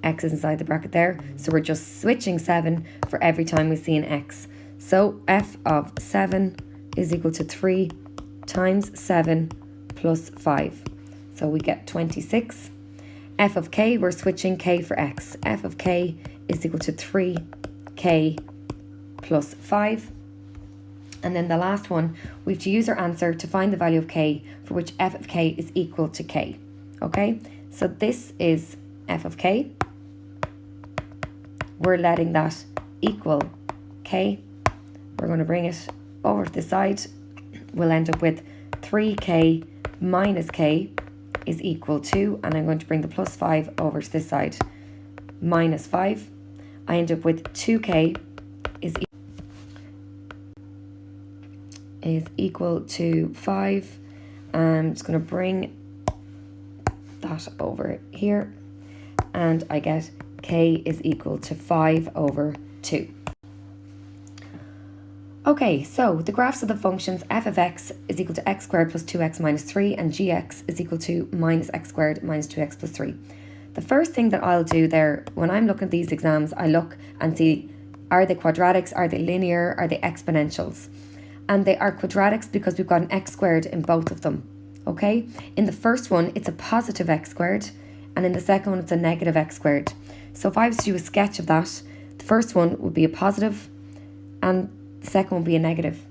x is inside the bracket there. So we're just switching 7 for every time we see an x. So f of 7 is equal to 3 times 7 plus 5. So we get 26. F of k, we're switching k for x. F of k is equal to 3k plus 5. And then the last one, we have to use our answer to find the value of k for which f of k is equal to k. Okay, so this is f of k. We're letting that equal k. We're going to bring it over to the side. We'll end up with 3k minus k is equal to, and I'm going to bring the plus 5 over to this side, minus 5. I end up with 2k is equal to 5. I'm just going to bring that over here, and I get k is equal to 5 over 2. Okay, so the graphs of the functions f of x is equal to x squared plus 2x minus 3 and gx is equal to minus x squared minus 2x plus 3. The first thing that I'll do there, when I'm looking at these exams, I look and see, are they quadratics, are they linear, are they exponentials? And they are quadratics because we've got an x squared in both of them, okay? In the first one, it's a positive x squared, and in the second one, it's a negative x squared. So if I was to do a sketch of that, the first one would be a positive, and the second one will be a negative.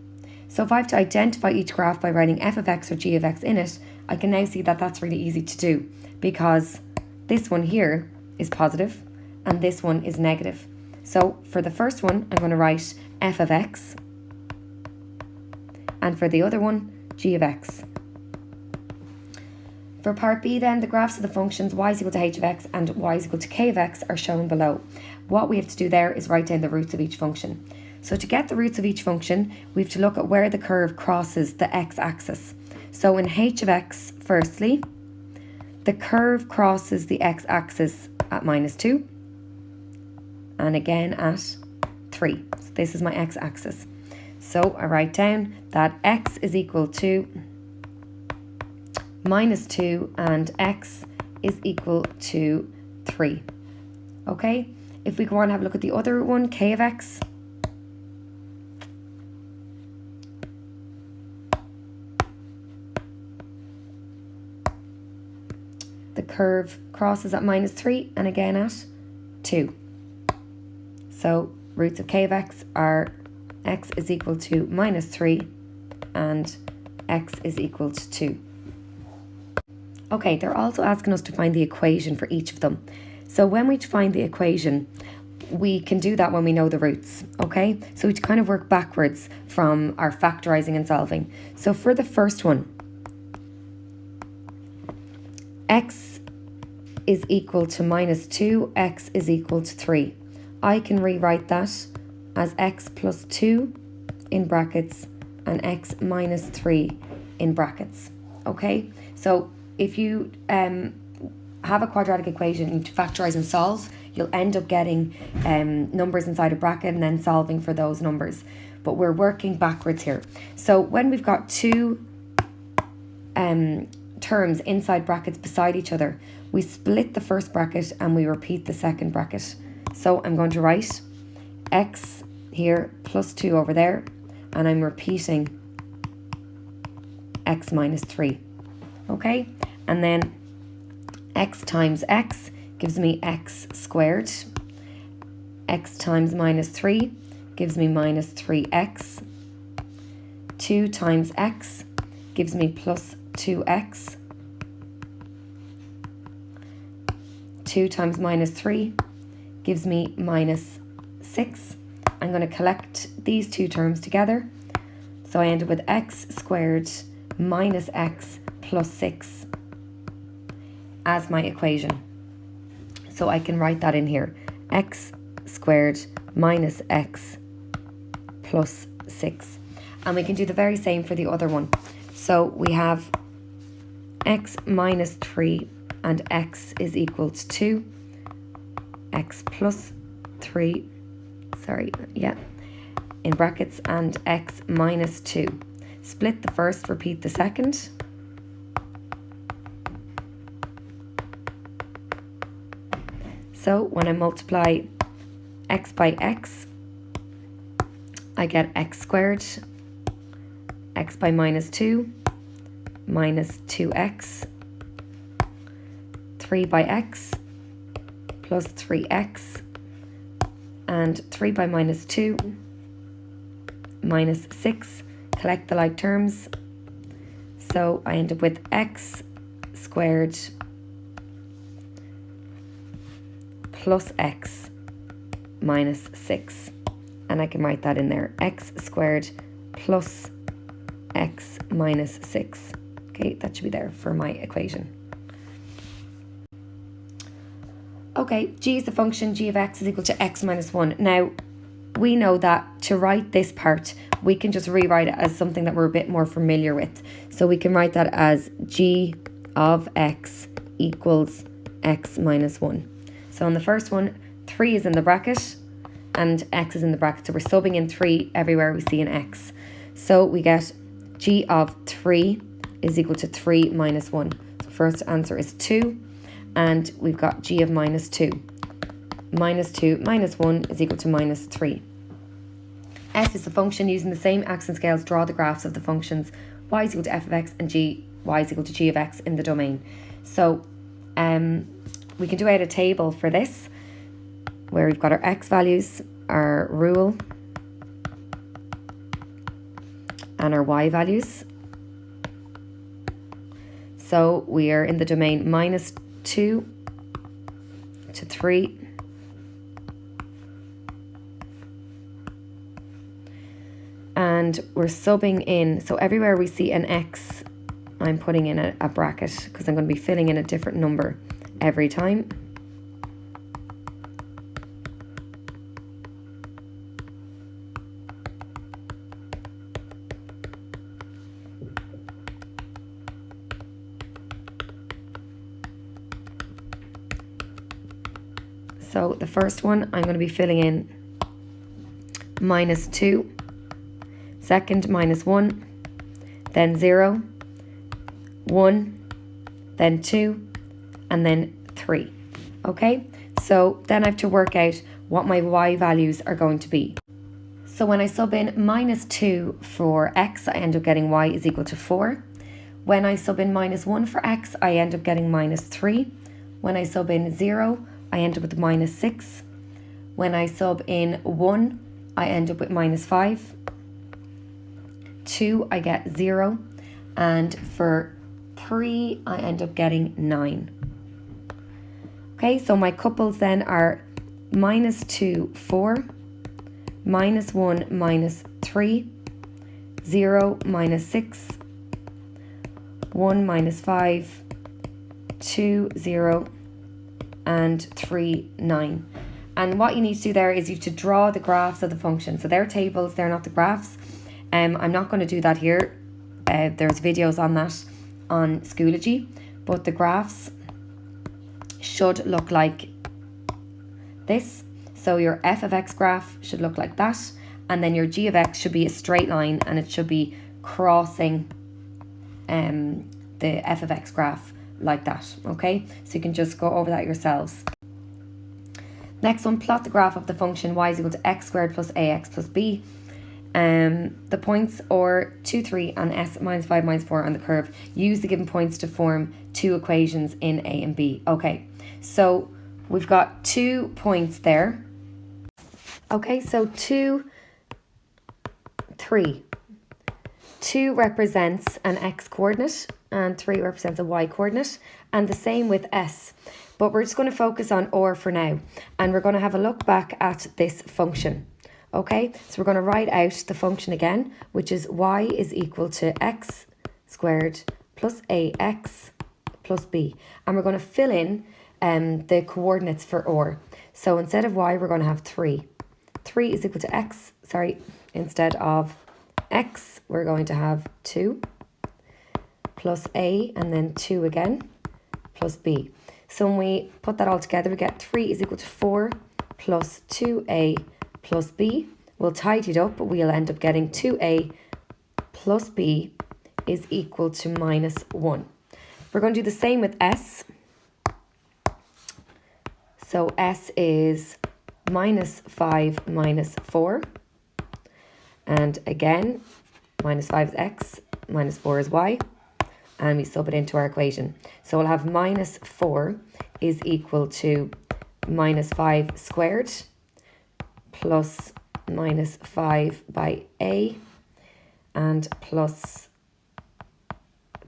So if I have to identify each graph by writing f of x or g of x in it, I can now see that that's really easy to do because this one here is positive and this one is negative. So for the first one, I'm going to write f of x, and for the other one, g of x. For part B then, the graphs of the functions y is equal to h of x and y is equal to k of x are shown below. What we have to do there is write down the roots of each function. So to get the roots of each function, we have to look at where the curve crosses the x-axis. So in h of x, firstly, the curve crosses the x-axis at minus 2 and again at 3. So this is my x-axis. So I write down that x is equal to minus 2 and x is equal to 3. Okay, if we go on and have a look at the other one, k of x, the curve crosses at minus 3 and again at 2. So roots of k of x are x is equal to minus 3 and x is equal to 2. Okay, they're also asking us to find the equation for each of them. So when we find the equation, we can do that when we know the roots, okay? So we kind of work backwards from our factorising and solving. So for the first one, x is equal to minus 2, x is equal to 3. I can rewrite that as x plus 2 in brackets and x minus 3 in brackets, okay? So if you have a quadratic equation and to factorise and solve, you'll end up getting numbers inside a bracket and then solving for those numbers. But we're working backwards here. So when we've got two terms inside brackets beside each other, we split the first bracket and we repeat the second bracket. So I'm going to write x here plus 2 over there, and I'm repeating x minus 3. Okay, and then x times x gives me x squared. X times minus 3 gives me minus 3x. 2 times x gives me plus 2x. 2 times minus 3 gives me minus 6. I'm going to collect these two terms together. So I end up with x squared minus x plus 6 as my equation. So I can write that in here. X squared minus x plus 6. And we can do the very same for the other one. So we have x minus 3 and x is equal to 2. X plus 3, in brackets, and x minus 2. Split the first, repeat the second. So when I multiply x by x, I get x squared, x by minus 2, minus 2x, 3 by x, plus 3x, and 3 by minus 2, minus 6. Collect the like terms. So I end up with x squared plus x minus 6. And I can write that in there. X squared plus x minus 6. Okay, that should be there for my equation. Okay, g is the function, g of x is equal to x minus 1. Now, we know that to write this part, we can just rewrite it as something that we're a bit more familiar with. So we can write that as g of x equals x minus 1. So on the first one, 3 is in the bracket and x is in the bracket. So we're subbing in 3 everywhere we see an x. So we get g of 3 is equal to 3 minus 1. So first answer is 2. And we've got g of minus 2. Minus 2 minus 1 is equal to minus 3. F is the function. Using the same accent scales, draw the graphs of the functions y is equal to f of x and y is equal to g of x in the domain. So we can do out a table for this, where we've got our x values, our rule, and our y values. So we are in the domain minus 2 to 3. And we're subbing in, so everywhere we see an x, I'm putting in a bracket because I'm going to be filling in a different number every time. So the first one, I'm going to be filling in minus 2. Second, minus 1, then 0, 1, then 2, and then 3. Okay, so then I have to work out what my y values are going to be. So when I sub in minus 2 for x, I end up getting y is equal to 4. When I sub in minus 1 for x, I end up getting minus 3. When I sub in 0, I end up with minus 6. When I sub in 1, I end up with minus 5. 2, I get 0, and for 3, I end up getting 9. Okay, so my couples then are minus 2, 4, minus 1, minus 3, 0, minus 6, 1, minus 5, 2, 0, and 3, 9. And what you need to do there is you have to draw the graphs of the function. So they're tables, they're not the graphs. I'm not going to do that here. There's videos on that on Schoology, but the graphs should look like this. So your f of x graph should look like that, and then your g of x should be a straight line, and it should be crossing the f of x graph like that. Okay, so you can just go over that yourselves. Next one, plot the graph of the function y is equal to x squared plus ax plus b. The points are 2, 3 and s minus 5 minus 4 on the curve. Use the given points to form two equations in A and B. Okay, so we've got 2 points there. Okay, so 2, 3. 2 represents an x coordinate and 3 represents a y coordinate, and the same with s. But we're just going to focus on or for now, and we're going to have a look back at this function. Okay, so we're going to write out the function again, which is y is equal to x squared plus ax plus b. And we're going to fill in the coordinates for or. So instead of y, we're going to have 3. 3 is equal to x, instead of x, we're going to have 2 plus a, and then 2 again, plus b. So when we put that all together, we get 3 is equal to 4 plus 2a plus b. We'll tidy it up, but we'll end up getting 2a plus b is equal to minus 1. We're going to do the same with s. So S is minus 5 minus 4. And again, minus 5 is x, minus 4 is y. And we sub it into our equation. So we'll have minus 4 is equal to minus 5 squared plus minus 5 by a and plus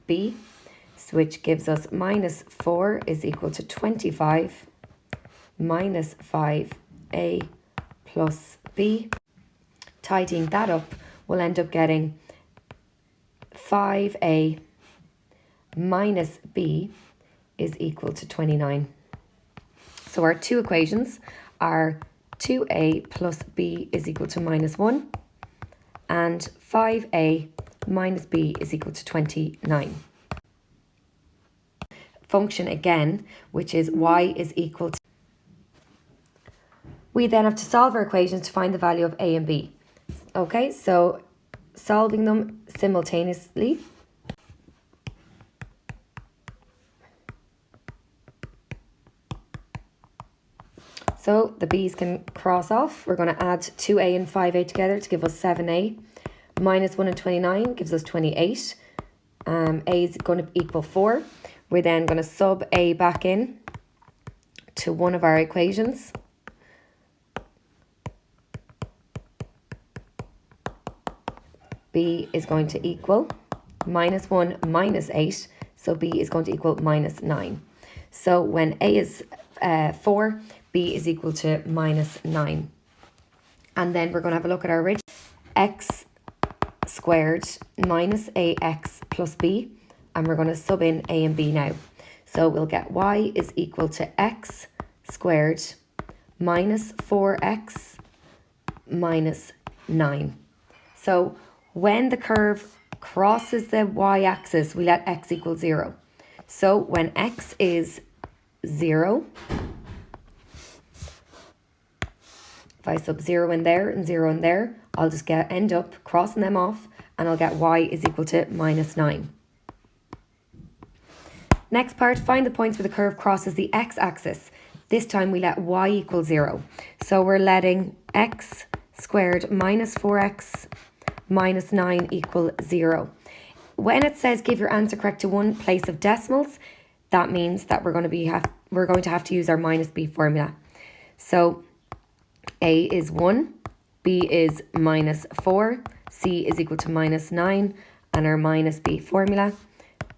b, which gives us minus 4 is equal to 25 minus 5a plus b. Tidying that up, we'll end up getting 5a minus b is equal to 29. So our two equations are 2a plus b is equal to minus 1 and 5a minus b is equal to 29. Function again, which is y is equal to... We then have to solve our equations to find the value of a and b. Okay, so solving them simultaneously. So the b's can cross off. We're going to add 2a and 5a together to give us 7a. Minus 1 and 29 gives us 28. A is going to equal 4. We're then going to sub a back in to one of our equations. B is going to equal minus 1 minus 8. So B is going to equal minus 9. So when A is 4, B is equal to minus 9. And then we're going to have a look at our original. X squared minus ax plus b. And we're going to sub in a and b now. So we'll get y is equal to x squared minus 4x minus 9. So when the curve crosses the y-axis, we let x equal 0. So when x is 0, if I sub 0 in there and 0 in there, I'll just end up crossing them off and I'll get y is equal to minus 9. Next part, find the points where the curve crosses the x-axis. This time we let y equal 0. So we're letting x squared minus 4x minus 9 equal 0. When it says give your answer correct to one place of decimals, that means that we're going to have to use our minus b formula. So a is 1, b is minus 4, c is equal to minus 9, and our minus b formula,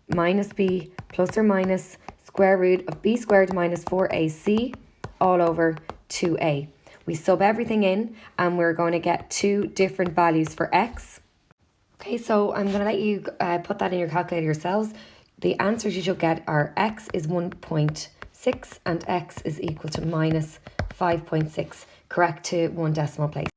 minus b plus or minus square root of b squared minus 4ac all over 2a. We sub everything in and we're going to get two different values for x. Okay, so I'm going to let you put that in your calculator yourselves. The answers you should get are x is 1.6 and x is equal to minus 5.6, correct to one decimal place.